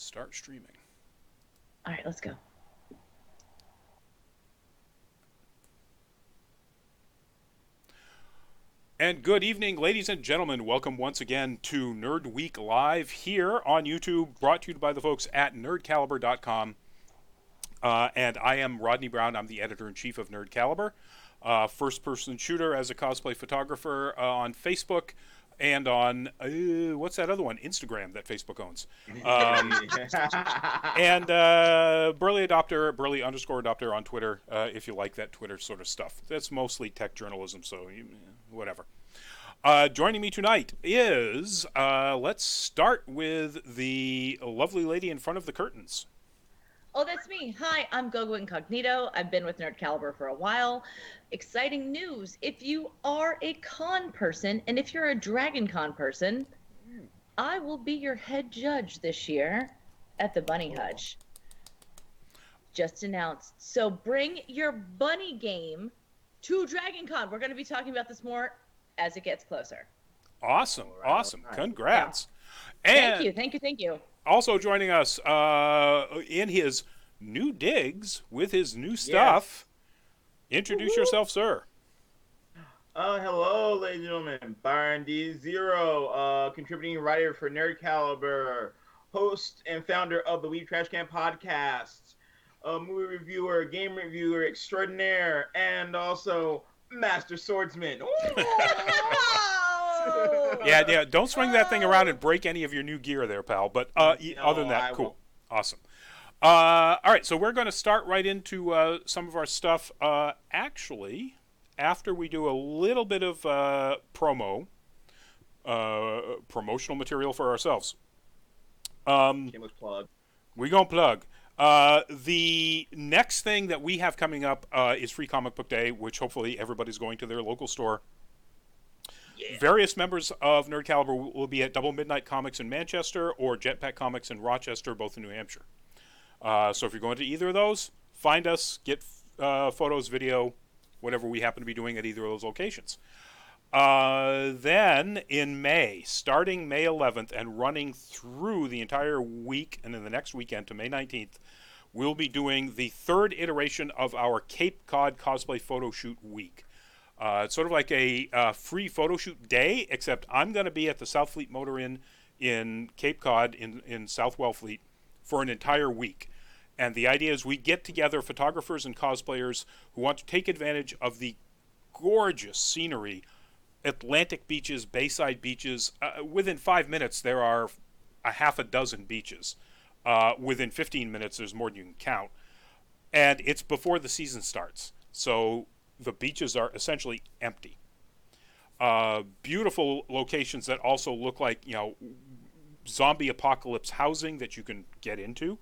Start streaming. All right, let's go. And good evening, ladies and gentlemen. Welcome once again to Nerd Week Live here on YouTube, brought to you by the folks at nerdcalibre.com. And I am Rodney Brown. I'm the editor-in-chief of Nerd Calibre. First-person shooter as a cosplay photographer on Facebook and on, what's that other one? Instagram that Facebook owns. And burly _adopter on Twitter, if you like that Twitter sort of stuff. That's mostly tech journalism, so whatever. Joining me tonight is, let's start with the lovely lady in front of the curtains. Oh, that's me. Hi, I'm Gogo Incognito. I've been with Nerd Calibre for a while. Exciting news. If you are a con person, and if you're a Dragon Con person, I will be your head judge this year at the Bunny Hutch. Just announced. So bring your bunny game to Dragon Con. We're going to be talking about this more as it gets closer. Awesome. Awesome. Congrats. Yeah. And Thank you. Also joining us in his new digs with his new stuff. Yes. Introduce yourself, sir. Hello, ladies and gentlemen. Byron D0, contributing writer for Nerd Calibre, host and founder of the Weeb Trash Can podcast, movie reviewer, game reviewer extraordinaire, and also master swordsman. Yeah. Don't swing that thing around and break any of your new gear there, pal. But other than that, cool. Awesome. All right, so we're going to start right into some of our stuff. Actually, after we do a little bit of promotional material for ourselves. Shameless plug. We're going to plug. The next thing that we have coming up is Free Comic Book Day, which hopefully everybody's going to their local store. Yeah. Various members of Nerd Calibre will be at Double Midnight Comics in Manchester or Jetpack Comics in Rochester, both in New Hampshire. So if you're going to either of those, find us, get photos, video, whatever we happen to be doing at either of those locations. Then in May, starting May 11th and running through the entire week and in the next weekend to May 19th, we'll be doing the third iteration of our Cape Cod Cosplay Photo Shoot Week. It's sort of like a free photo shoot day, except I'm going to be at the South Fleet Motor Inn in Cape Cod in South Wellfleet for an entire week. And the idea is we get together photographers and cosplayers who want to take advantage of the gorgeous scenery, Atlantic beaches, Bayside beaches. Within 5 minutes, there are a half a dozen beaches. Within 15 minutes, there's more than you can count. And it's before the season starts. So the beaches are essentially empty. Beautiful locations that also look like, zombie apocalypse housing that you can get into.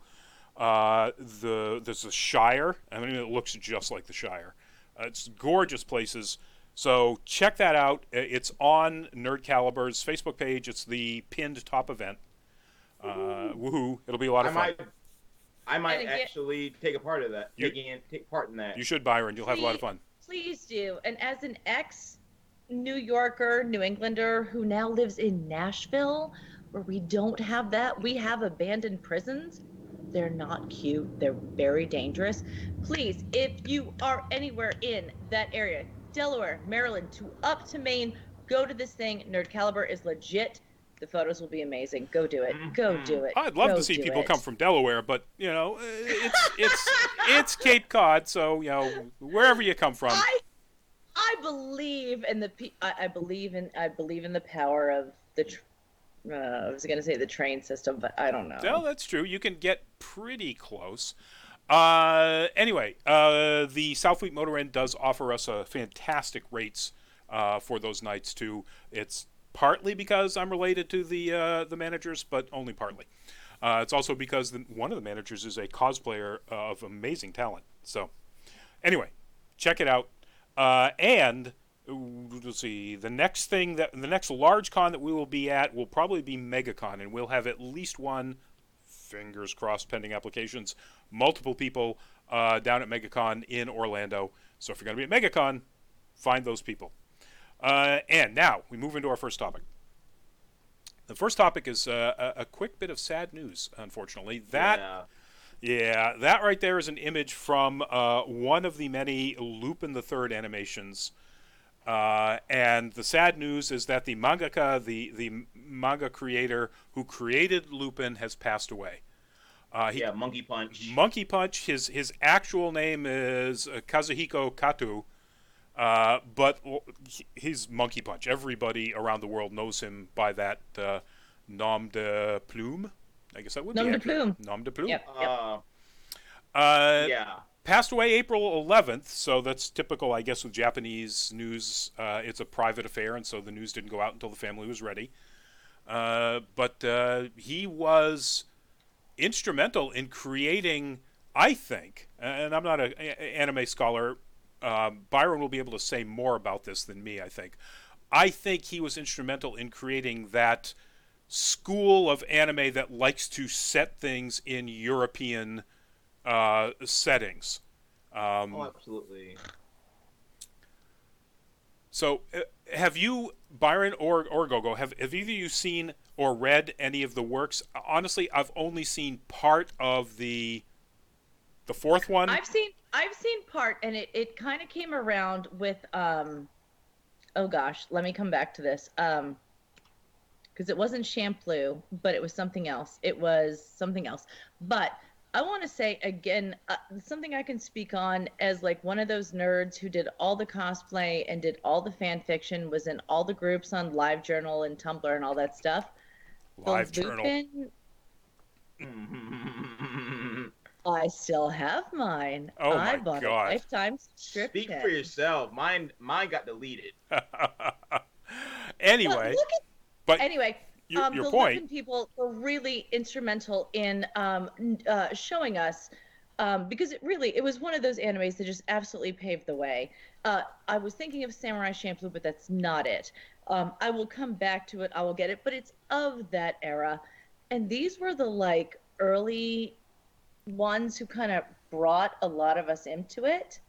There's a Shire. I mean, it looks just like the Shire. It's gorgeous places. So check that out. It's on Nerd Calibre's Facebook page. It's the pinned top event. Woohoo! It'll be a lot of fun. I might actually take a part of that. Take part in that. You should, Byron. You'll have a lot of fun. Please do. And as an ex-New Yorker, New Englander who now lives in Nashville, where we don't have that, we have abandoned prisons. They're not cute. They're very dangerous. Please, if you are anywhere in that area, Delaware, Maryland, up to Maine, go to this thing. Nerd Calibre is legit. The photos will be amazing. Go do it. Go do it. I'd love to see people come from Delaware, but it's Cape Cod, so wherever you come from. I believe in the I believe in the power of the. I was going to say the train system, but I don't know. No, that's true. You can get pretty close. Anyway, the Southfleet Motor Inn does offer us fantastic rates for those nights too. It's partly because I'm related to the managers, but only partly. It's also because one of the managers is a cosplayer of amazing talent. So, anyway, check it out. And let's see, the next large con that we will be at will probably be MegaCon, and we'll have at least one, fingers crossed, pending applications, multiple people down at MegaCon in Orlando. So if you're going to be at MegaCon, find those people. And now we move into our first topic. The first topic is a quick bit of sad news, unfortunately. That right there is an image from one of the many Lupin the Third animations. And the sad news is that the mangaka, the manga creator who created Lupin, has passed away. Monkey Punch. Monkey Punch. His actual name is Kazuhiko Kato, but he's Monkey Punch. Everybody around the world knows him by that nom de plume. I guess that would be accurate. Nom de plume. Yep. Passed away April 11th, so that's typical, I guess, with Japanese news. It's a private affair, and so the news didn't go out until the family was ready. But he was instrumental in creating, I think, and I'm not an anime scholar, Byron will be able to say more about this than me, I think. I think he was instrumental in creating that school of anime that likes to set things in European settings. Absolutely. So, have you, Byron or Gogo, have either of you seen or read any of the works? Honestly, I've only seen part of the fourth one. I've seen part, and it kind of came around with oh gosh, let me come back to this. Because it wasn't Shampoo, but it was something else. But I want to say again, something I can speak on as like one of those nerds who did all the cosplay and did all the fan fiction, was in all the groups on LiveJournal and Tumblr and all that stuff. LiveJournal. I still have mine. Oh I my bought God. a lifetime subscription. Speak for yourself. Mine got deleted. Anyway, your the point. Lupin people were really instrumental in showing us, because it was one of those animes that just absolutely paved the way. I was thinking of Samurai Champloo, but that's not it. I will come back to it. I will get it, but it's of that era, and these were the like early ones who kind of brought a lot of us into it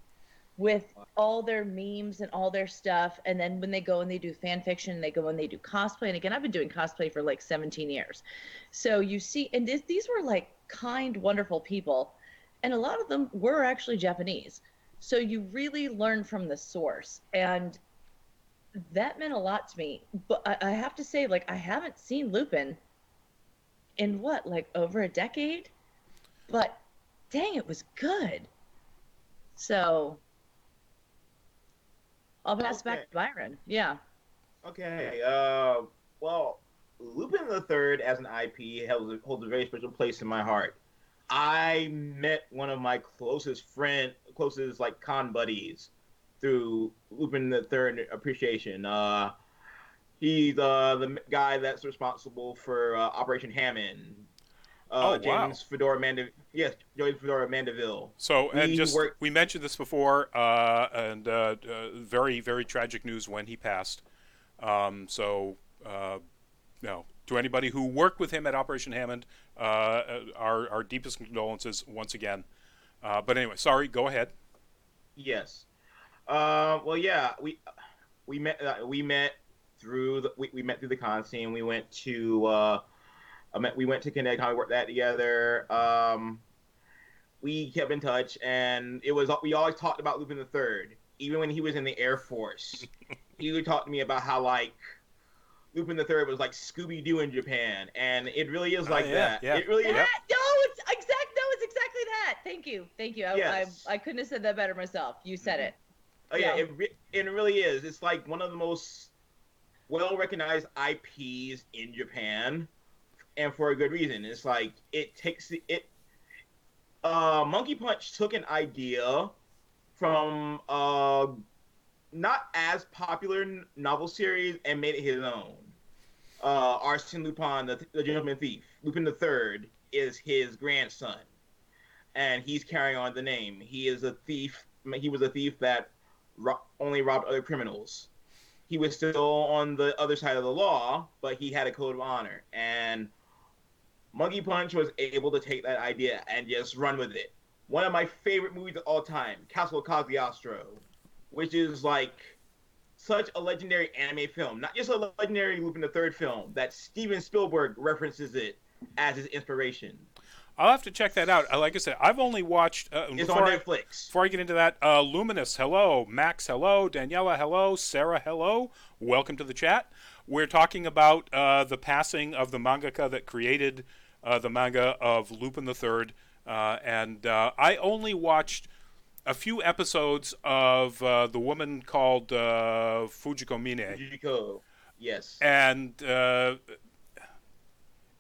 with all their memes and all their stuff. And then when they go and they do fan fiction, they go and they do cosplay. And again, I've been doing cosplay for like 17 years. So you see, and these were like kind, wonderful people. And a lot of them were actually Japanese. So you really learn from the source. And that meant a lot to me. But I have to say, like, I haven't seen Lupin in over a decade? But dang, it was good. So I'll pass back to Byron. Yeah. Okay. Well, Lupin the Third as an IP holds a very special place in my heart. I met one of my closest like con buddies through Lupin the Third appreciation. He's the guy that's responsible for Operation Hammond. James Fedora Mandeville. So, and we mentioned this before, and very, very tragic news when he passed. To anybody who worked with him at Operation Hammond, our deepest condolences once again. But anyway, sorry, go ahead. Yes. We met through the con scene. We went to Connecticut. We worked that together. We kept in touch, and we always talked about Lupin the Third. Even when he was in the Air Force, he would talk to me about how like Lupin the Third was like Scooby Doo in Japan, and it really is like that. Yeah. It really is. It's exactly that. Thank you. Yes. I couldn't have said that better myself. You said it. Oh yeah, it really is. It's like one of the most well-recognized IPs in Japan. And for a good reason. It's like Monkey Punch took an idea from not as popular novel series and made it his own. Arsène Lupin, the Gentleman Thief. Lupin the Third is his grandson, and he's carrying on the name. He is a thief. He was a thief that only robbed other criminals. He was still on the other side of the law, but he had a code of honor, and Monkey Punch was able to take that idea and just run with it. One of my favorite movies of all time, Castle Cagliostro, which is like such a legendary anime film, not just a legendary Lupin the Third film, that Steven Spielberg references it as his inspiration. I'll have to check that out. Like I said, I've only watched. It's on Netflix. Before I get into that, Luminous, hello. Max, hello. Daniela, hello. Sarah, hello. Welcome to the chat. We're talking about the passing of the mangaka that created the manga of Lupin the Third, and I only watched a few episodes of the woman called Fujiko Mine. Fujiko, yes. And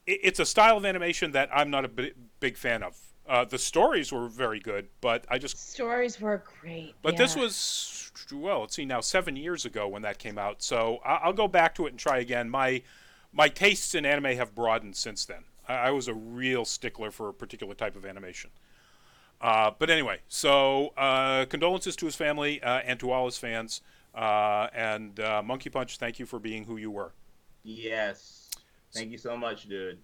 it's a style of animation that I'm not a big fan of. The stories were very good, but stories were great. But this was, well, let's see now, 7 years ago when that came out. So I'll go back to it and try again. My tastes in anime have broadened since then. I was a real stickler for a particular type of animation. But anyway, so condolences to his family and to all his fans. And Monkey Punch, thank you for being who you were. Yes. Thank you so much, dude.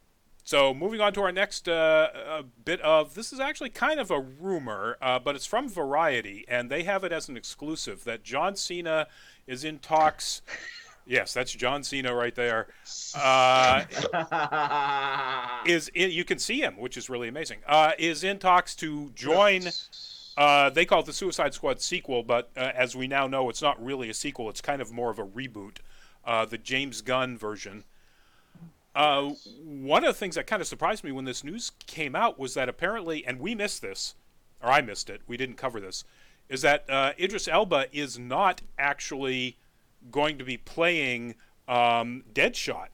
So moving on to our next bit of, this is actually kind of a rumor, but it's from Variety, and they have it as an exclusive that John Cena is in talks. Yes, that's John Cena right there. You can see him, which is really amazing. Is in talks to join. They call it the Suicide Squad sequel, but as we now know, it's not really a sequel. It's kind of more of a reboot, the James Gunn version. One of the things that kind of surprised me when this news came out was that apparently, and we missed this, or I missed it, we didn't cover this, is that Idris Elba is not actually going to be playing Deadshot,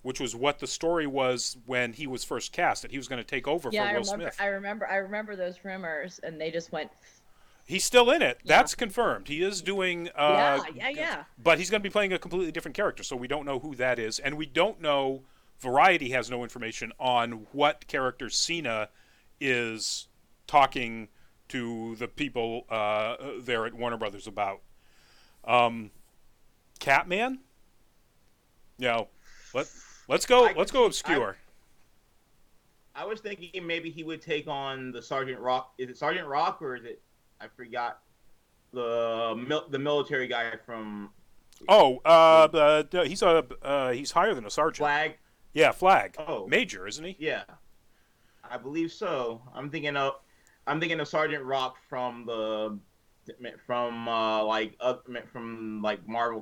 which was what the story was when he was first cast, that he was going to take over for Will Smith. I remember those rumors, and they just went. He's still in it. Yeah. That's confirmed. He is doing. Yeah. But he's going to be playing a completely different character, so we don't know who that is, and we don't know. Variety has no information on what character Cena is talking to the people there at Warner Brothers about. Catman? No. Let's go obscure. I was thinking maybe he would take on the Sergeant Rock. Is it Sergeant Rock or is it? I forgot the military guy from. He's higher than a sergeant. Flag. Yeah, Flag. Oh, Major, isn't he? Yeah, I believe so. I'm thinking of Sergeant Rock from Marvel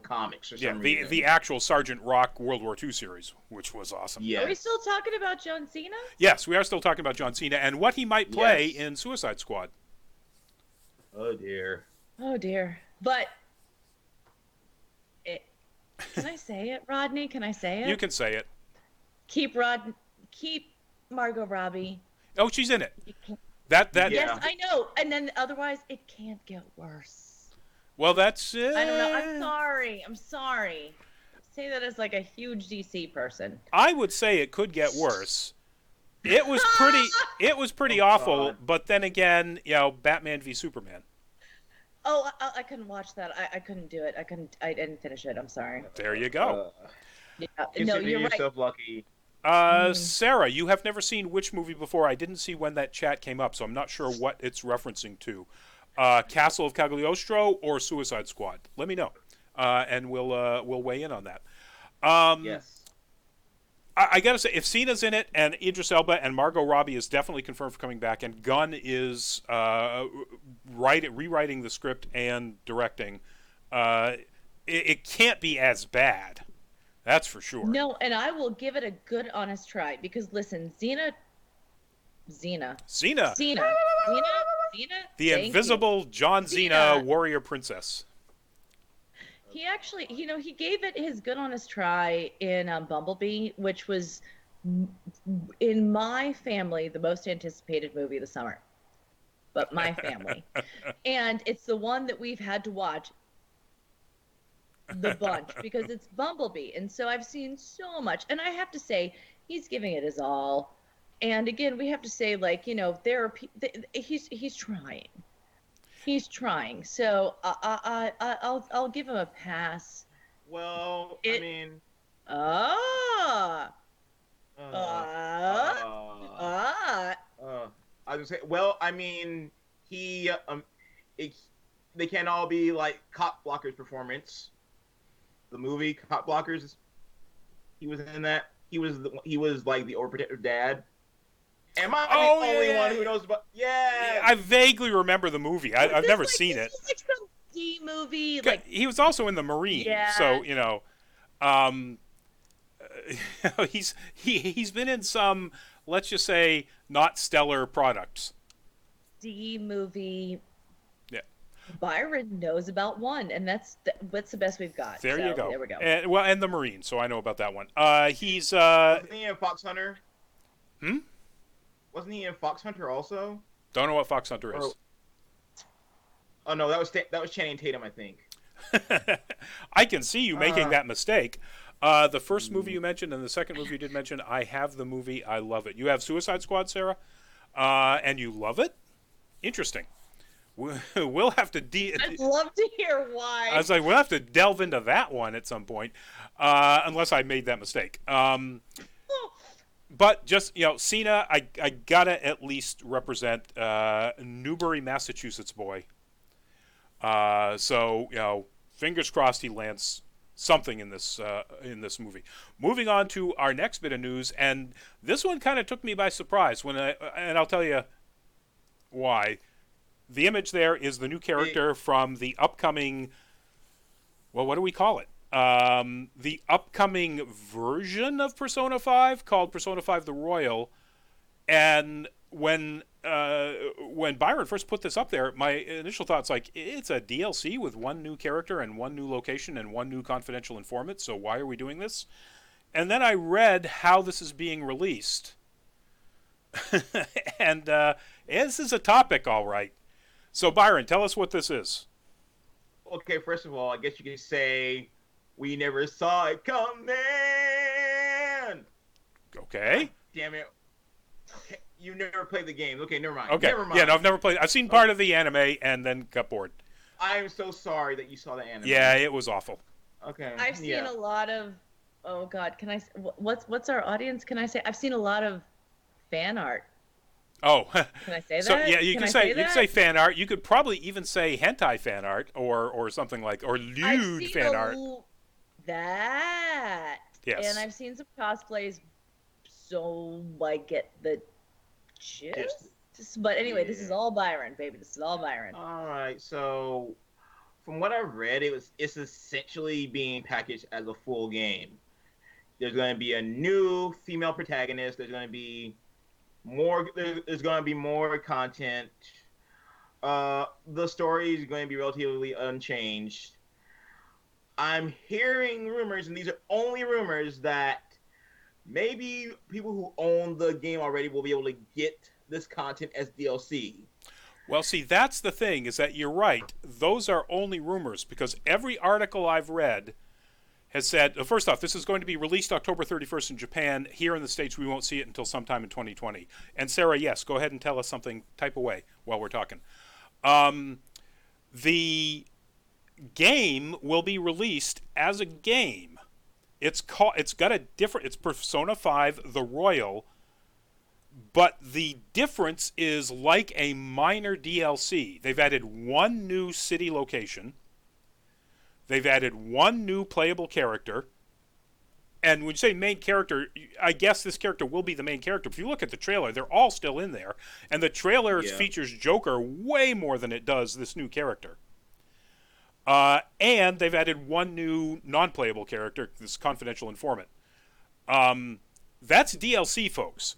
Comics or something. Yeah, the actual Sergeant Rock World War II series, which was awesome. Yeah. Are we still talking about John Cena? Yes, we are still talking about John Cena and what he might play in Suicide Squad. Oh dear. But can I say it, Rodney? Can I say it? You can say it. Keep Margot Robbie. Oh, she's in it. That. Yes, I know. And then otherwise, it can't get worse. Well, that's it. I don't know. I'm sorry. I say that as like a huge DC person. I would say it could get worse. It was pretty awful. God. But then again, Batman v Superman. Oh, I couldn't watch that. I couldn't do it. I didn't finish it. I'm sorry. There you go. No, you're yourself right. Lucky. Sarah, you have never seen which movie before? I didn't see when that chat came up, so I'm not sure what it's referencing to. Castle of Cagliostro or Suicide Squad? Let me know, and we'll weigh in on that. Yes. I gotta say, if Cena's in it, and Idris Elba and Margot Robbie is definitely confirmed for coming back, and Gunn is rewriting the script and directing, it can't be as bad. That's for sure. No, and I will give it a good, honest try because listen, Xena. The invisible John Cena, warrior princess. He actually, he gave it his good, honest try in Bumblebee, which was, in my family, the most anticipated movie of the summer. But my family. And it's the one that we've had to watch the bunch because it's Bumblebee. And so I've seen so much. And I have to say, he's giving it his all. And again, we have to say, there are he's trying. He's trying, so I'll give him a pass. Well, I was say, well, I mean, they can't all be like cop blockers performance. the movie Cop Blockers. He was in that. He was like the overprotective dad. Am I the only one who knows about? Yeah. I vaguely remember the movie. I've never seen it. This is like some D movie. Like He was also in the Marine, Yeah. so he's been in some, let's just say, not stellar products. D movie. Yeah. Byron knows about one, and that's the best we've got. There you go. There we go. And the Marine, so I know about that one. He's Wasn't he in Fox Hunter? Hmm? Wasn't he in Fox Hunter also? Don't know what Fox Hunter is. Oh no, that was Channing Tatum, I think. I can see you making that mistake. The first movie you mentioned and the second movie you did mention, I have the movie. I love it. You have Suicide Squad, Sarah, and you love it? Interesting. We'll have to... I'd love to hear why. I was like, we'll have to delve into that one at some point, unless I made that mistake. But just, Cena, I gotta at least represent Newbury, Massachusetts boy. So, fingers crossed he lands something in this movie. Moving on to our next bit of news, and this one kind of took me by surprise and I'll tell you why. The image there is the new character from the upcoming, well, what do we call it? The upcoming version of Persona 5 called Persona 5 The Royal. And when Byron first put this up there, my initial thought's like, it's a DLC with one new character and one new location and one new confidential informant, so why are we doing this? And then I read how this is being released. And this is a topic, all right. So, Byron, tell us what this is. Okay, first of all, I guess you could say we never saw it coming. Okay. Damn it. You never played the game. Okay, never mind. Okay. Never mind. Yeah, no, I've never played. I've seen part of the anime and then got bored. I am so sorry that you saw the anime. Yeah, it was awful. Okay. I've seen a lot of. Oh God, can I? What's our audience? Can I say? I've seen a lot of fan art. Oh. Can I say that? So yeah, you can say you can say fan art. You could probably even say hentai fan art or something like or lewd fan art. That. Yes. And I've seen some cosplays, so I get the gist. But anyway, this is all Byron, baby. This is all Byron. All right. So, from what I've read, it's essentially being packaged as a full game. There's going to be a new female protagonist. There's going to be more. There's going to be more content. The story is going to be relatively unchanged. I'm hearing rumors, and these are only rumors, that maybe people who own the game already will be able to get this content as DLC. Well, see, that's the thing, is that you're right. Those are only rumors, because every article I've read has said, first off, this is going to be released October 31st in Japan. Here in the States, we won't see it until sometime in 2020. And Sarah, yes, go ahead and tell us something. Type away while we're talking. The game will be released as a game. It's Persona 5 The Royal, but the difference is like a minor DLC. They've added one new city location. They've added one new playable character. And when you say main character, I guess this character will be the main character. If you look at the trailer, they're all still in there. And the trailer features Joker way more than it does this new character. And they've added one new non-playable character, this confidential informant. That's DLC, folks.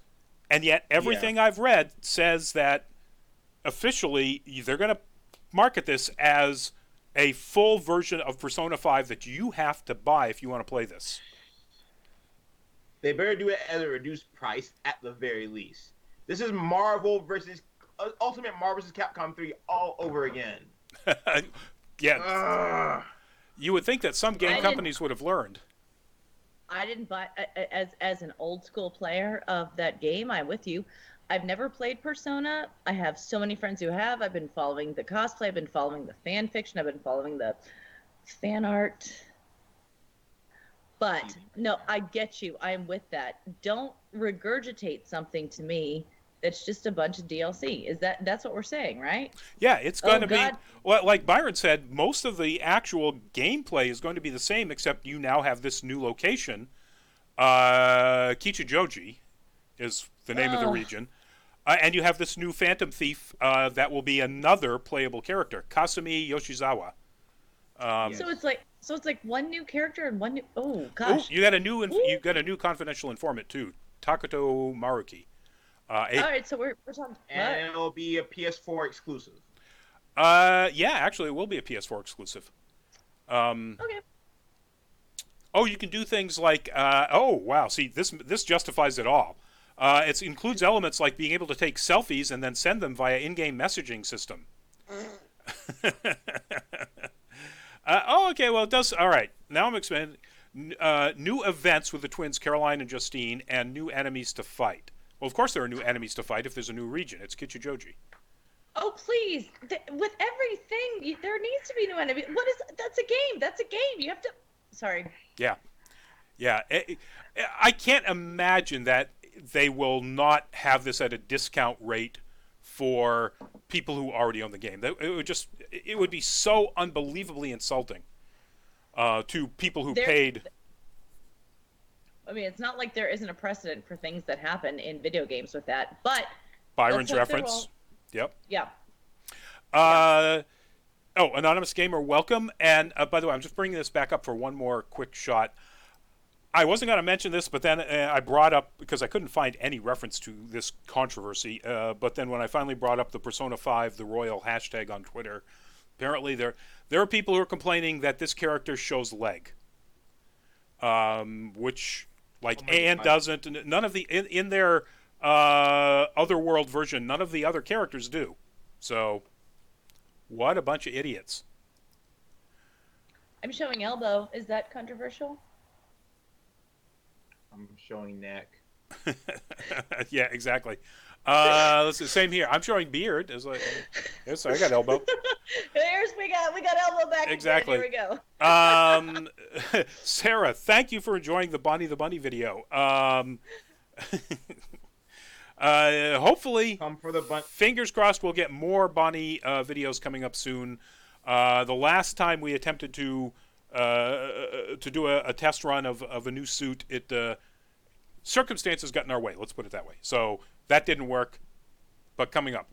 And yet everything I've read says that officially they're going to market this as a full version of Persona 5 that you have to buy if you want to play this. They better do it at a reduced price at the very least. This is Marvel versus Ultimate Marvel versus Capcom 3 all over again. Yeah. You would think that some game companies would have learned. I didn't buy as an old school player of that game. I'm with you. I've never played Persona. I have so many friends who have. I've been following the cosplay. I've been following the fan fiction. I've been following the fan art. But no, I get you. I am with that. Don't regurgitate something to me It's just a bunch of DLC. That's what we're saying, right? Yeah, it's going to be, God. well, like Byron said, most of the actual gameplay is going to be the same, except you now have this new location. Kichijoji is the name of the region. And you have this new Phantom Thief that will be another playable character, Kasumi Yoshizawa. So it's like one new character and one new. Oh Oh, gosh. you got a new confidential informant too, Takuto Maruki. All right, so we're talking. And it'll be a PS4 exclusive. Yeah, actually, it will be a PS4 exclusive. Okay. Oh, you can do things like, oh wow, see this justifies it all. It includes elements like being able to take selfies and then send them via in-game messaging system. Okay, well it does. All right, now I'm expanding. New events with the twins Caroline and Justine, and new enemies to fight. Well, of course there are new enemies to fight if there's a new region. It's Kichijoji. Oh please! With everything, there needs to be new enemy. What is? That's a game. That's a game. You have to. Sorry. Yeah. I can't imagine that they will not have this at a discount rate for people who already own the game. It would be so unbelievably insulting to people who paid. I mean, it's not like there isn't a precedent for things that happen in video games with that, but Byron's reference. Yep. Yeah. Oh, Anonymous Gamer, welcome. And by the way, I'm just bringing this back up for one more quick shot. I wasn't going to mention this, but then I brought up, because I couldn't find any reference to this controversy, but then when I finally brought up the Persona 5, the Royal hashtag on Twitter, apparently there are people who are complaining that this character shows leg. Which, like, Anne doesn't. None of the, in their Otherworld version, none of the other characters do. So, what a bunch of idiots. I'm showing elbow. Is that controversial? I'm showing neck. Yeah, exactly. Let's see, same here. I'm showing beard. It's like, yes, I got elbow. We got elbow back. Exactly. Again. Here we go. Sarah, thank you for enjoying the Bonnie the Bunny video. Hopefully, Come for the fingers crossed, we'll get more Bonnie videos coming up soon. The last time we attempted to do a test run of a new suit, circumstances got in our way. Let's put it that way. So that didn't work, but coming up.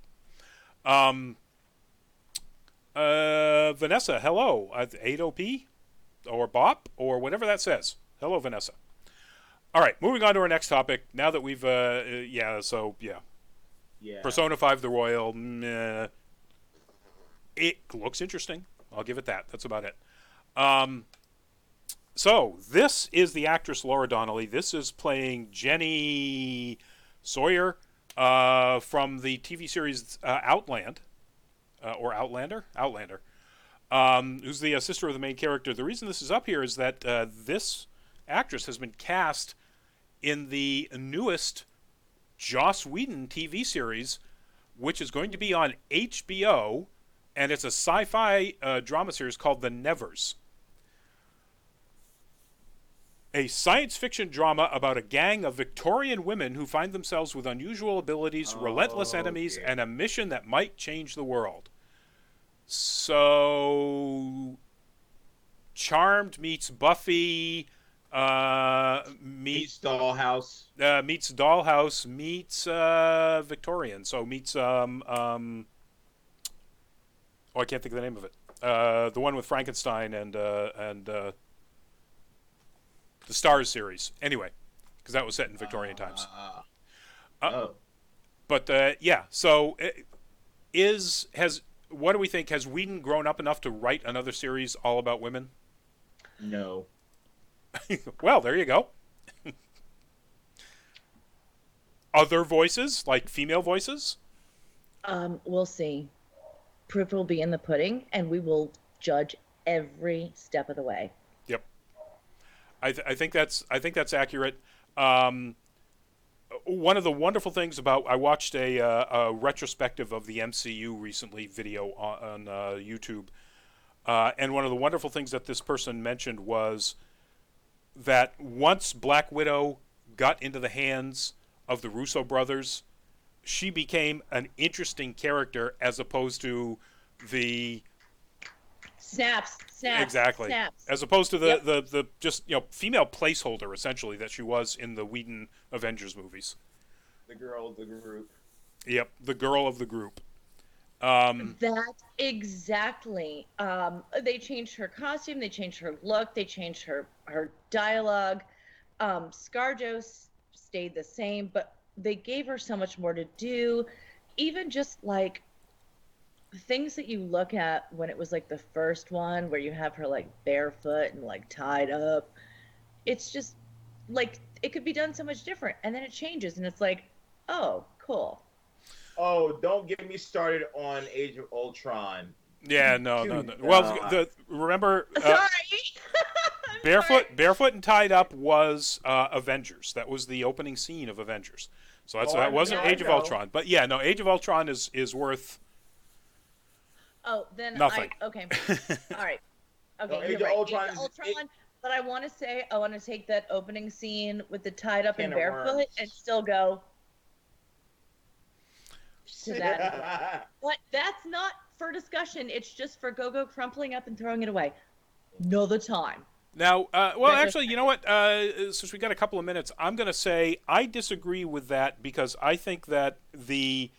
Vanessa, hello. 8OP or BOP or whatever that says. Hello, Vanessa. All right, moving on to our next topic. Now that we've, yeah. Persona 5 The Royal, it looks interesting. I'll give it that. That's about it. So, this is the actress Laura Donnelly. This is playing Jenny Sawyer from the TV series Outland, or Outlander? Outlander. Who's the sister of the main character. The reason this is up here is that this actress has been cast in the newest Joss Whedon TV series, which is going to be on HBO, and it's a sci-fi drama series called The Nevers. A science fiction drama about a gang of Victorian women who find themselves with unusual abilities, relentless enemies, and a mission that might change the world. So, Charmed meets Buffy, meets Dollhouse, meets Victorian. So meets oh, I can't think of the name of it. The one with Frankenstein and the Stars series. Anyway, because that was set in Victorian times. But yeah, so what do we think? Has Whedon grown up enough to write another series all about women? No. Well, there you go. Other voices, like female voices? We'll see. Proof will be in the pudding, and we will judge every step of the way. Yep. I think that's accurate. One of the wonderful things I watched a retrospective of the MCU recently video on YouTube, and one of the wonderful things that this person mentioned was that once Black Widow got into the hands of the Russo brothers, she became an interesting character as opposed to the Snaps. exactly Snaps. as opposed to Yep. the just female placeholder essentially that she was in the Whedon Avengers movies. The girl of the group. Yep, the girl of the group. That exactly. They changed her costume. They changed her look. They changed her dialogue. ScarJo stayed the same, but they gave her so much more to do. Even just like things that you look at when it was like the first one, where you have her like barefoot and like tied up. It's just like it could be done so much different, and then it changes, and it's like, oh, cool. Oh, don't get me started on Age of Ultron. Yeah, no. Well, remember, Sorry. I'm sorry. barefoot and tied up was Avengers. That was the opening scene of Avengers. So that wasn't I Age of know. Ultron. But yeah, no, Age of Ultron is worth Oh, then nothing. okay. All right. Okay, No, Age you're of right. Ultron Age of is- Ultron, but I want to take that opening scene with the tied up and Can of barefoot worms. and still go to that as well. But that's not for discussion. It's just for Go-Go crumpling up and throwing it away. Another time. Now, well, Retro- actually, you know what? Since we got a couple of minutes, I'm going to say I disagree with that because I think that the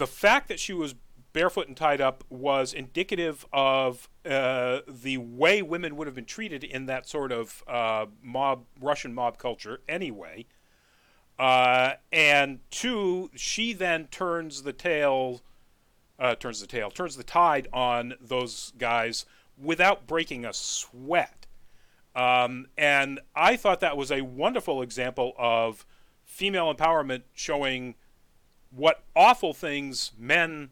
fact that she was barefoot and tied up was indicative of the way women would have been treated in that sort of Russian mob culture anyway. And two, she then turns the tide on those guys without breaking a sweat. And I thought that was a wonderful example of female empowerment showing what awful things men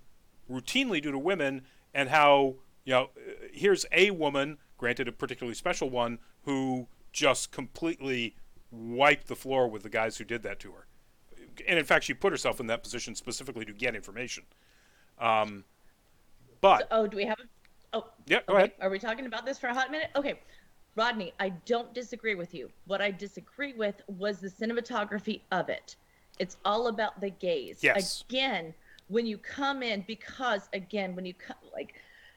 routinely do to women and how, here's a woman, granted a particularly special one, who just completely wiped the floor with the guys who did that to her. And in fact, she put herself in that position specifically to get information. But Oh, do we have yeah, go ahead. Are we talking about this for a hot minute? Okay. Rodney, I don't disagree with you. What I disagree with was the cinematography of it. It's all about the gaze. Yes. Again, when you come in, because again, when you like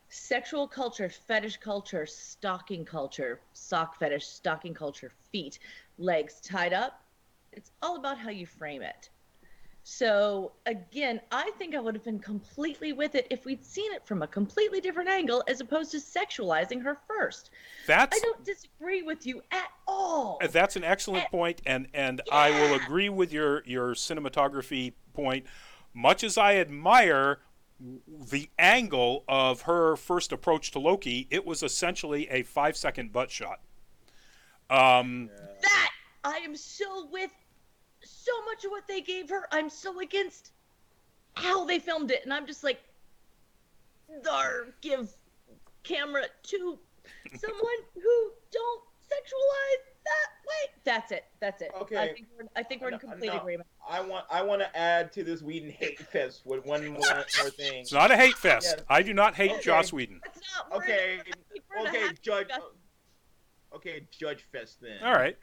sexual culture, fetish culture, stalking culture, sock fetish, stalking culture, feet, legs tied up, it's all about how you frame it. So again, I think I would have been completely with it if we'd seen it from a completely different angle as opposed to sexualizing her first. I don't disagree with you at all. That's an excellent point, and I will agree with your cinematography point. Much as I admire the angle of her first approach to Loki, it was essentially a 5-second butt shot. That I am so with so much of what they gave her. I'm so against how they filmed it, and I'm just like, give camera to someone who don't sexualize that way. That's it. Okay. I think we're in complete agreement. I want to add to this Whedon hate fest with one more thing. It's not a hate fest. Yes. I do not hate Okay. Joss Whedon. That's not Okay, we're in a okay, happy Judge. discussion. Okay, Judge Fest then. All right.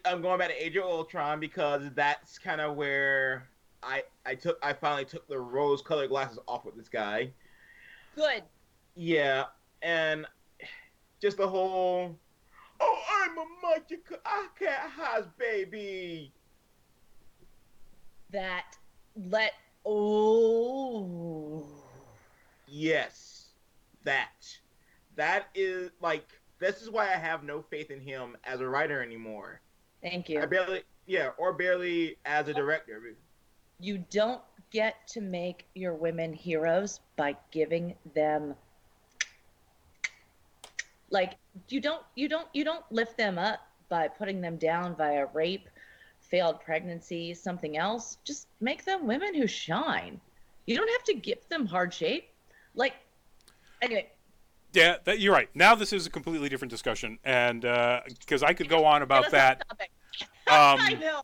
I'm going back to Age of Ultron because that's kind of where I finally took the rose-colored glasses off with this guy. Good. Yeah, and just the whole, oh, I'm a magical, I can't has baby. Yes, that is like, this is why I have no faith in him as a writer anymore. Thank you. Barely as a director. You don't get to make your women heroes by giving them like you don't lift them up by putting them down via rape, failed pregnancy, something else. Just make them women who shine. You don't have to give them hard shape. Like, anyway. Yeah, you're right. Now this is a completely different discussion, and because I could go on about that. I know.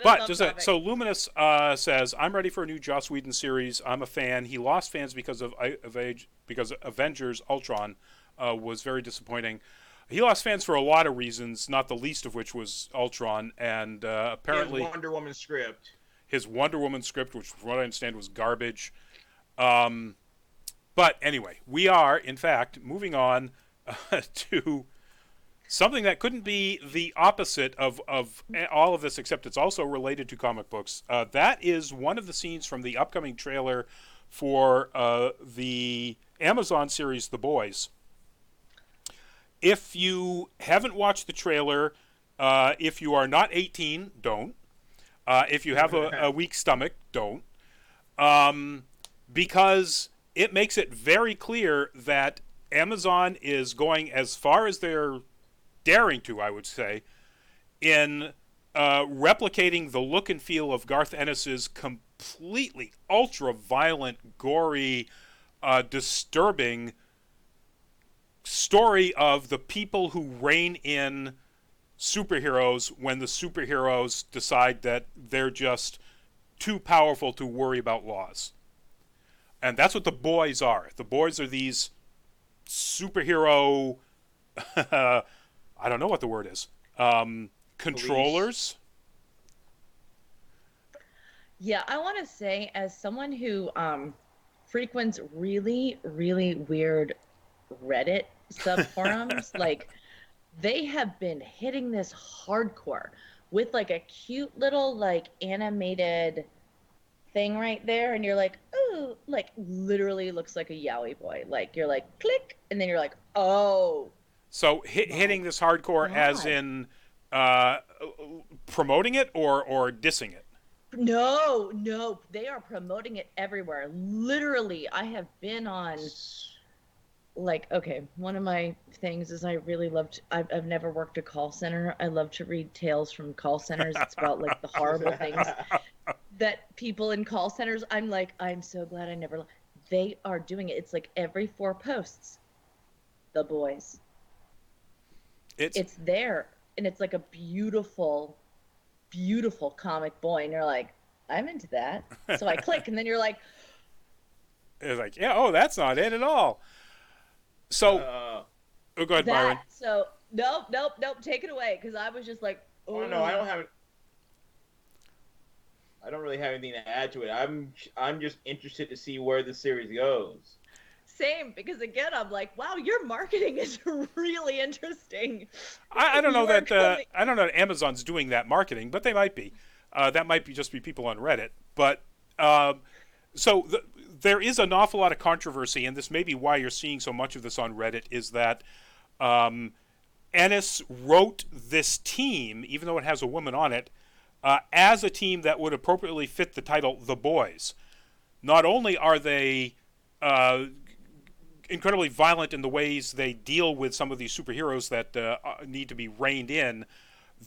But so Luminous says, "I'm ready for a new Joss Whedon series. I'm a fan. He lost fans because of Avengers Ultron was very disappointing. He lost fans for a lot of reasons, not the least of which was Ultron, and apparently His Wonder Woman script. his Wonder Woman script, which from what I understand was garbage. But anyway, we are, in fact, moving on to something that couldn't be the opposite of all of this, except it's also related to comic books. That is one of the scenes from the upcoming trailer for the Amazon series The Boys. If you haven't watched the trailer, if you are not 18, don't. If you have a weak stomach, don't. Because it makes it very clear that Amazon is going as far as they're daring to, I would say, in replicating the look and feel of Garth Ennis's completely ultra-violent, gory, disturbing story of the people who rein in superheroes when the superheroes decide that they're just too powerful to worry about laws. And that's what the boys are. The boys are these superhero, I don't know what the word is, controllers. Yeah, I want to say, as someone who frequents really, really weird Reddit subforums, like, they have been hitting this hardcore with like a cute little like animated thing right there, and you're like, ooh, like literally looks like a yaoi boy. Like you're like click, and then you're like, oh. So hitting this hardcore as in promoting it or dissing it? No, they are promoting it everywhere. Literally, I have been on. Like, okay, one of my things is I really loved, I've never worked a call center. I love to read tales from call centers. It's about like the horrible things that people in call centers, I'm like, I'm so glad I never, they are doing it. It's like every 4 posts, The Boys. It's there, and it's like a beautiful, beautiful comic boy, and you're like, I'm into that. So I click, and then you're like. It's like, yeah, oh, that's not it at all. So, go ahead, Byron. So, nope, take it away, because I was just like, oh no, I don't really have anything to add to it. I'm just interested to see where the series goes. Same, because again, I'm like, wow, your marketing is really interesting. I don't know that I don't know that Amazon's doing that marketing, but they might be. That might be just people on Reddit, but there is an awful lot of controversy, and this may be why you're seeing so much of this on Reddit, is that Ennis wrote this team, even though it has a woman on it, as a team that would appropriately fit the title The Boys. Not only are they incredibly violent in the ways they deal with some of these superheroes that need to be reined in,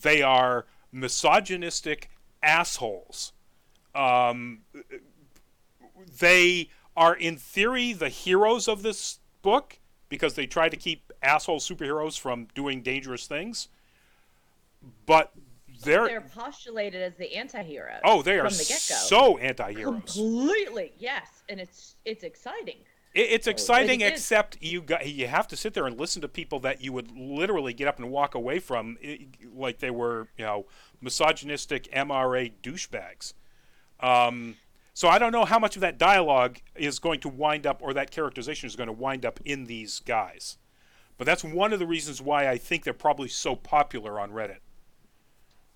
they are misogynistic assholes. They are, in theory, the heroes of this book because they try to keep asshole superheroes from doing dangerous things. But they're postulated as the anti-heroes. Oh, they are from the get-go. So anti-heroes. Completely, yes, and it's exciting. It's exciting, except you have to sit there and listen to people that you would literally get up and walk away from, like they were, misogynistic MRA douchebags. So I don't know how much of that dialogue is going to wind up, or that characterization is going to wind up in these guys. But that's one of the reasons why I think they're probably so popular on Reddit.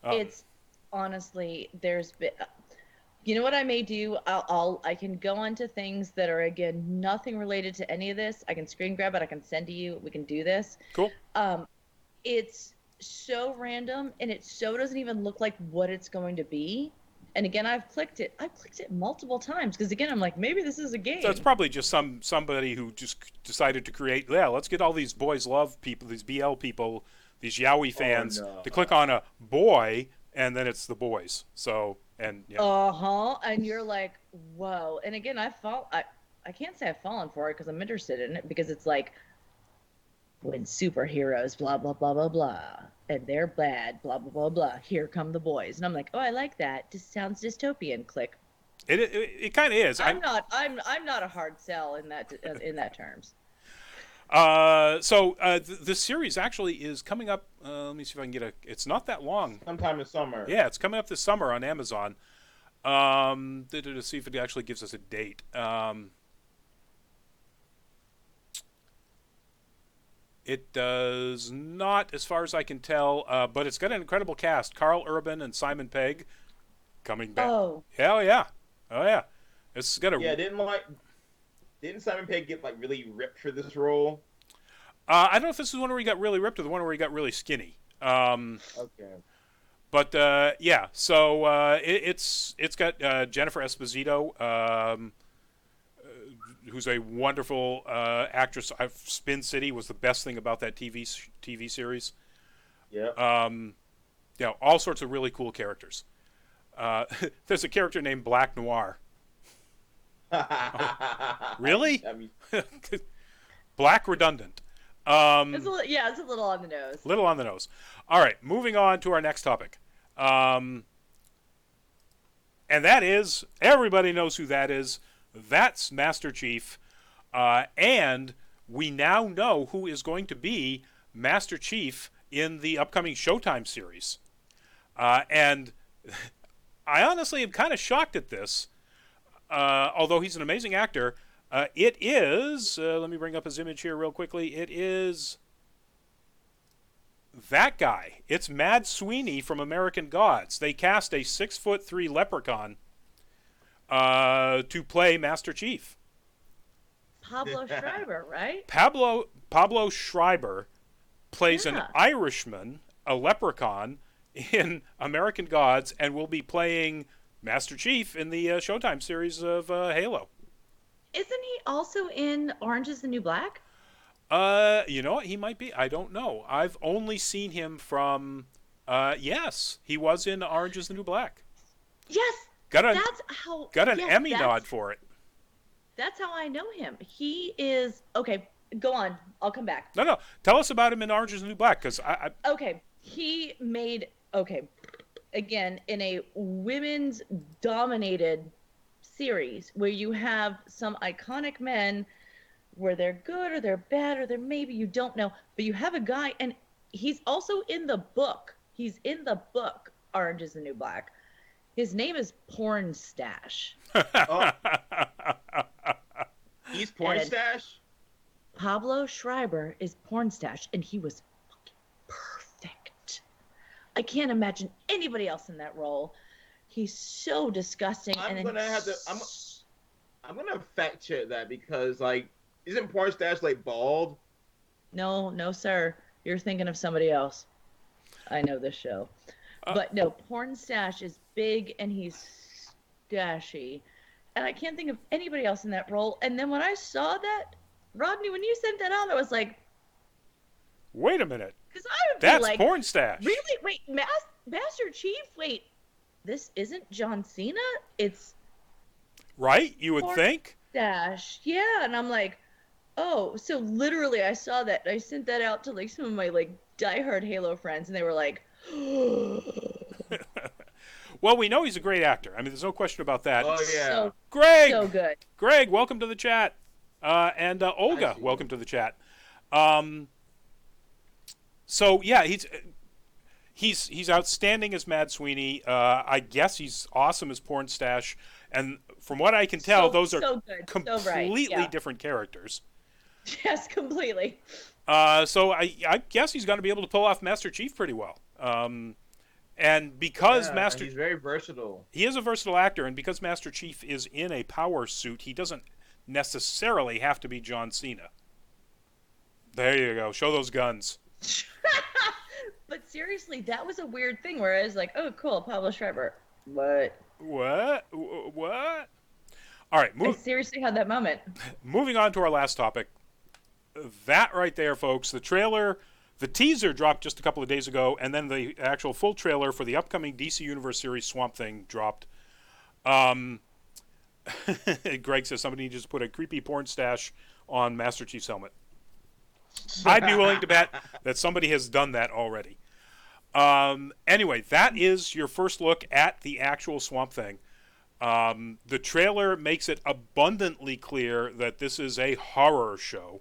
It's honestly, there's been, you know what I may do? I can go onto things that are, again, nothing related to any of this. I can screen grab it. I can send to you. We can do this. Cool. It's so random, and it so doesn't even look like what it's going to be. And again, I've clicked it multiple times because, again, I'm like, maybe this is a game. So it's probably just somebody who just decided to create, let's get all these boys love people, these BL people, these yaoi fans to click on a boy, and then it's The Boys. So, and yeah. And you're like, whoa. And again, I can't say I've fallen for it because I'm interested in it, because it's like, when superheroes, blah, blah, blah, blah, blah, and they're bad, blah, blah, blah, blah, here come the boys. And I'm like, oh, I like that. This sounds dystopian. Click. It kind of is. I'm not a hard sell in that terms. So the series actually is coming up. Let me see if I can get it's not that long. Sometime this summer. Yeah, it's coming up this summer on Amazon. To see if it actually gives us a date. It does not, as far as I can tell, but it's got an incredible cast. Carl Urban and Simon Pegg coming back. Oh. Hell yeah. Oh, yeah. It's got a... Yeah, didn't Simon Pegg get like really ripped for this role? I don't know if this is the one where he got really ripped or the one where he got really skinny. Okay. But yeah, so it's got Jennifer Esposito, who's a wonderful actress. Spin City was the best thing about that TV series. Yeah. Yeah, all sorts of really cool characters. There's a character named Black Noir. Oh, really? I mean, Black redundant. It's a little on the nose. Little on the nose. All right, moving on to our next topic. And that is, everybody knows who that is. That's Master Chief. And we now know who is going to be Master Chief in the upcoming Showtime series. And I honestly am kind of shocked at this. Although he's an amazing actor. It is, let me bring up his image here real quickly. It is that guy. It's Mad Sweeney from American Gods. They cast a 6'3" leprechaun to play Master Chief. Pablo Schreiber, right? Pablo Schreiber plays an Yeah. Irishman, a leprechaun, in American Gods, and will be playing Master Chief in the Showtime series of Halo. Isn't he also in Orange is the New Black? You know what? He might be. I don't know. I've only seen him from. Yes, he was in Orange Is the New Black. Yes. Got an Yes, Emmy nod for it. That's how I know him. He is okay. Go on. I'll come back. No. Tell us about him in Orange Is the New Black, because I. Okay. He made again in a women's dominated series where you have some iconic men where they're good or they're bad or they're maybe you don't know, but you have a guy and he's also in the book. He's in the book Orange is the New Black. His name is Porn Stash. oh. He's Porn And Stash? Pablo Schreiber is Porn Stash and he was fucking perfect. I can't imagine anybody else in that role. He's so disgusting. I'm gonna fact check that because like, isn't Porn Stash like bald? No, sir. You're thinking of somebody else. I know this show. But no, Porn Stash is big and he's stashy. And I can't think of anybody else in that role. And then when I saw that, Rodney, when you sent that out, I was like, Wait a minute. because I would be That's like, Porn Stash. really? Wait, Master Chief? Wait, this isn't John Cena? It's Right? You would Porn think? Stash. Yeah. And I'm like, oh, so literally I saw that. I sent that out to like some of my like diehard Halo friends and they were like, Well, we know he's a great actor. I mean, there's no question about that. Oh yeah. so, Greg! so good. Greg, welcome to the chat. And Olga, Actually, welcome to the chat. So yeah, he's outstanding as Mad Sweeney. I guess he's awesome as Porn Stash. And from what I can tell, those are so good. completely Yeah. different characters. Yes, completely. So I guess he's going to be able to pull off Master Chief pretty well. And because Yeah, Master he's very versatile. he is a versatile actor, and because Master Chief is in a power suit, he doesn't necessarily have to be John Cena. There you go. Show those guns. But seriously, that was a weird thing where I was like, oh, cool, Pablo Schreiber. What? What? All right, I seriously had that moment. moving on to our last topic. That right there, folks, the trailer, the teaser dropped just a couple of days ago, and then the actual full trailer for the upcoming DC Universe series Swamp Thing dropped. Greg says somebody needs to put a creepy Porn Stash on Master Chief's helmet. I'd be willing to bet that somebody has done that already. Anyway, that is your first look at the actual Swamp Thing. The trailer makes it abundantly clear that this is a horror show.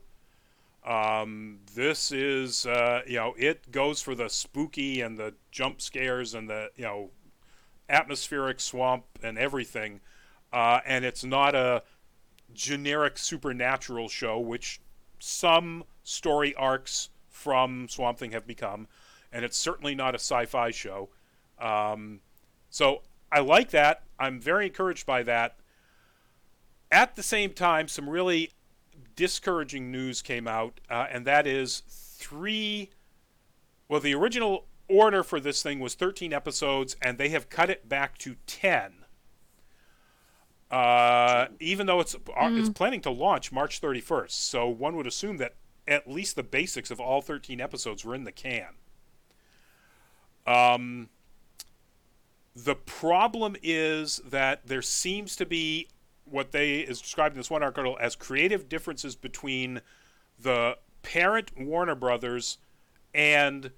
This is, it goes for the spooky and the jump scares and the, atmospheric swamp and everything, and it's not a generic supernatural show, which some story arcs from Swamp Thing have become, and it's certainly not a sci-fi show. So I like that. I'm very encouraged by that. At the same time, some really discouraging news came out, and that is the original order for this thing was 13 episodes, and they have cut it back to 10. Even though it's planning to launch March 31st, so one would assume that at least the basics of all 13 episodes were in the can. The problem is that there seems to be what is described in this one article as creative differences between the parent Warner Brothers and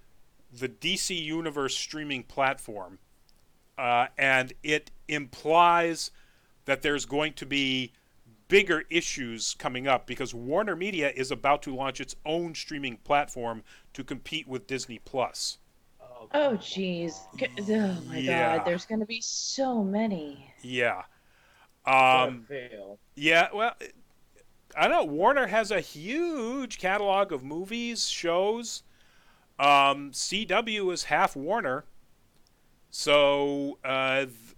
the DC Universe streaming platform. And it implies that there's going to be bigger issues coming up because Warner Media is about to launch its own streaming platform to compete with Disney Plus. Oh, jeez. Oh, my God. There's going to be so many. Yeah. Fail. Yeah, well, I don't know. Warner has a huge catalog of movies, shows. CW is half Warner. So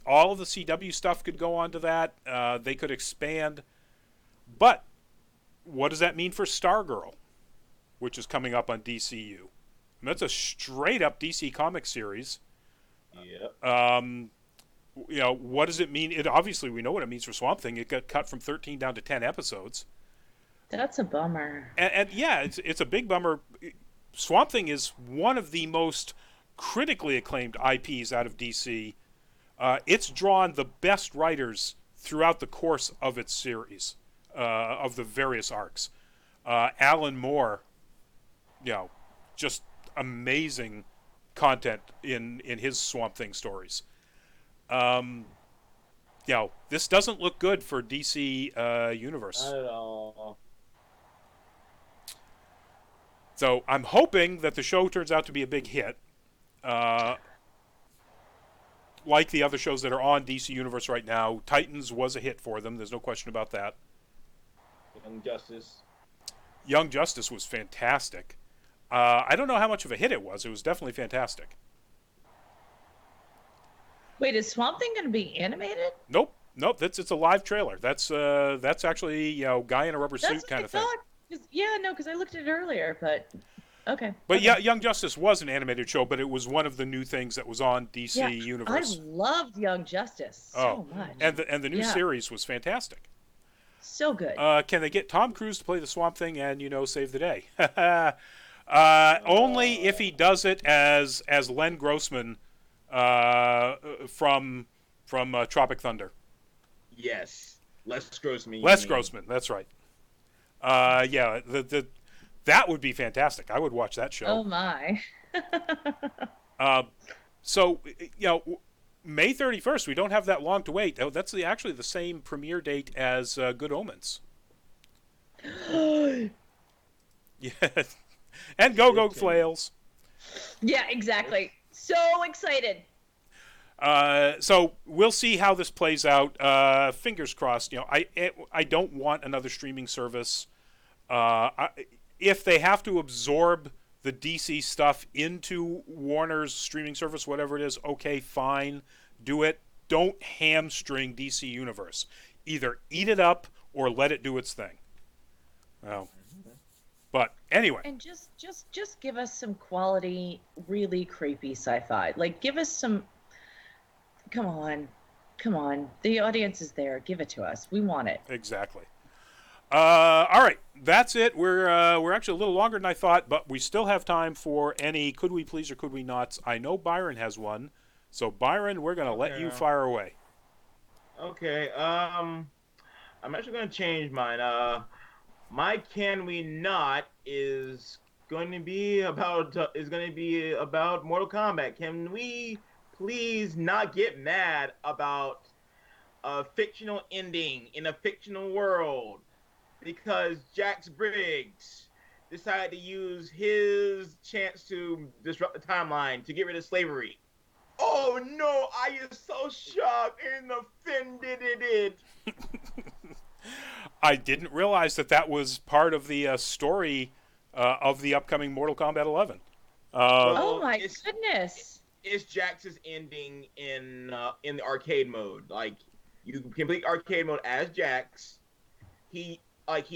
all of the CW stuff could go onto that. They could expand. But what does that mean for Stargirl, which is coming up on DCU? And that's a straight-up DC comic series. Yep. What does it mean? Obviously, we know what it means for Swamp Thing. It got cut from 13 down to 10 episodes. That's a bummer. And yeah, it's a big bummer. Swamp Thing is one of the most critically acclaimed IPs out of DC. It's drawn the best writers throughout the course of its series, of the various arcs. Alan Moore, just amazing content in his Swamp Thing stories. This doesn't look good for DC Universe. Not at all. So I'm hoping that the show turns out to be a big hit. Like the other shows that are on DC Universe right now, Titans was a hit for them. There's no question about that. Young Justice was fantastic. I don't know how much of a hit it was. It was definitely fantastic. Wait, is Swamp Thing going to be animated? Nope. It's a live trailer. That's actually guy in a rubber suit kind of thing. Because I looked at it earlier, but okay. But yeah, Young Justice was an animated show, but it was one of the new things that was on DC Universe. I loved Young Justice so much. And the new series was fantastic. So good. Can they get Tom Cruise to play the Swamp Thing and save the day? Only if he does it as Len Grossman from Tropic Thunder. Yes, Les Grossman. Grossman, that's right. That would be fantastic. I would watch that show. Oh my. So May 31st. We don't have that long to wait. That's actually the same premiere date as Good Omens. Yeah, and Go Flails. Yeah, exactly. So excited. So we'll see how this plays out. Fingers crossed. I don't want another streaming service. If they have to absorb the DC stuff into Warner's streaming service, whatever it is, okay, fine, do it. Don't hamstring DC Universe. Either eat it up or let it do its thing. Well, but anyway. And just give us some quality, really creepy sci-fi. Like, give us some. Come on. The audience is there. Give it to us. We want it. Exactly. All right, that's it. We're actually a little longer than I thought, but we still have time for any could we please or could we nots. I know Byron has one, so Byron, we're gonna let you fire away. Okay. I'm actually gonna change mine. My can we not is going to be about Mortal Kombat. Can we please not get mad about a fictional ending in a fictional world? Because Jax Briggs decided to use his chance to disrupt the timeline to get rid of slavery. Oh no, I am so shocked and offended. I didn't realize that was part of the story of the upcoming Mortal Kombat 11. Oh Well, my goodness. it's Jax's ending in the arcade mode. Like, you complete arcade mode as Jax. He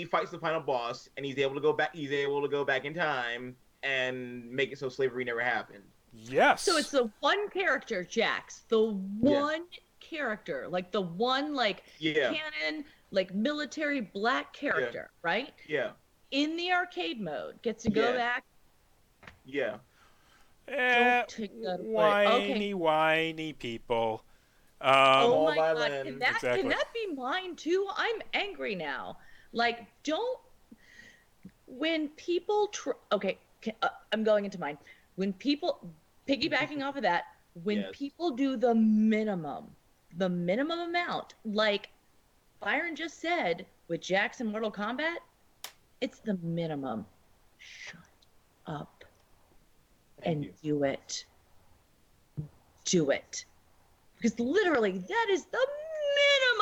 fights the final boss, and he's able to go back. He's able to go back in time and make it so slavery never happened. Yes. So it's the one character, Jax. The one character, like the one canon, like military black character, right? Yeah. In the arcade mode, gets to go back. Yeah. Don't take that away. Whiny people. Oh my God! Exactly. Can that be mine too? I'm angry now. Like, when people I'm going into mine. When people, piggybacking off of that, when people do the minimum amount, like Byron just said with Jax in Mortal Kombat, it's the minimum. Shut up and do it. Do it. Because literally, that is the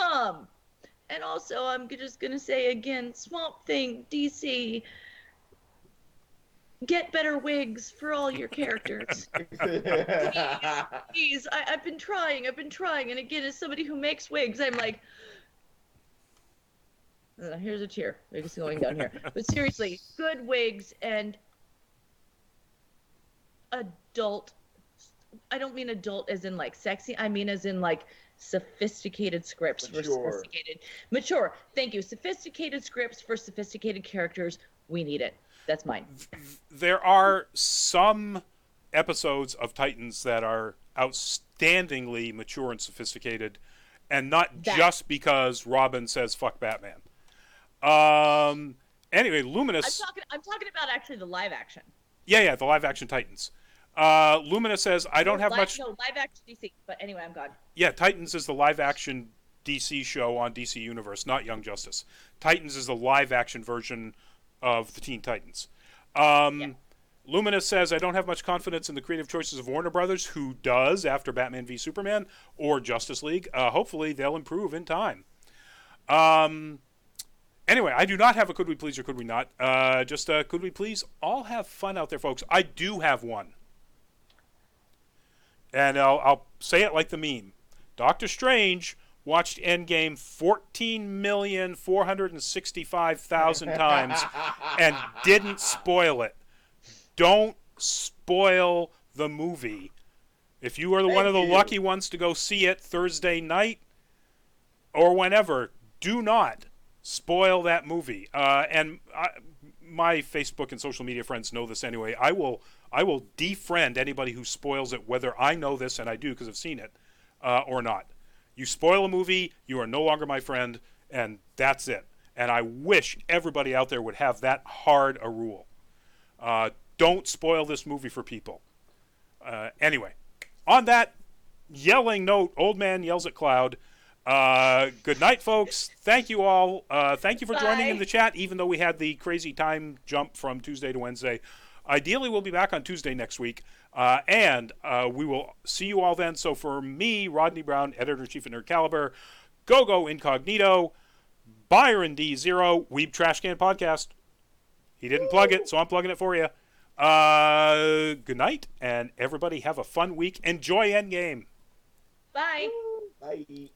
minimum. And also, I'm just going to say again, Swamp Thing, DC, get better wigs for all your characters. Please. I've been trying. And again, as somebody who makes wigs, I'm like, here's a tear. It's going down here. But seriously, good wigs and adult. I don't mean adult as in like sexy. I mean as in like sophisticated scripts for sophisticated. Mature. Thank you. Sophisticated scripts for sophisticated characters. We need it. That's mine. There are some episodes of Titans that are outstandingly mature and sophisticated, and not just because Robin says "fuck Batman." Anyway, Luminous. I'm talking about actually the live action. Yeah, the live action Titans. Luminous says, I don't have much. No, live action DC. But anyway, I'm gone. Yeah, Titans is the live action DC show on DC Universe, not Young Justice. Titans is the live action version of the Teen Titans. Luminous says, I don't have much confidence in the creative choices of Warner Brothers. Who does after Batman v Superman or Justice League? Hopefully they'll improve in time. Anyway, I do not have a could we please or could we not. Just could we please all have fun out there, folks. I do have one. And I'll say it like the meme. Doctor Strange watched Endgame 14,465,000 times and didn't spoil it. Don't spoil the movie. If you are one of the lucky ones to go see it Thursday night or whenever, do not spoil that movie. My Facebook and social media friends know this anyway. I will defriend anybody who spoils it, whether I know this, and I do because I've seen it, or not. You spoil a movie, you are no longer my friend, and that's it. And I wish everybody out there would have that hard a rule. Don't spoil this movie for people. Anyway, on that yelling note, old man yells at cloud. Good night, folks. Thank you all. Thank you for joining in the chat, even though we had the crazy time jump from Tuesday to Wednesday. Ideally, we'll be back on Tuesday next week, and we will see you all then. So for me, Rodney Brown, Editor-in-Chief of Nerd Calibre, Go Incognito, Byron D0, Weeb Trash Can Podcast. He didn't plug it, so I'm plugging it for you. Good night, and everybody have a fun week. Enjoy Endgame. Bye. Bye.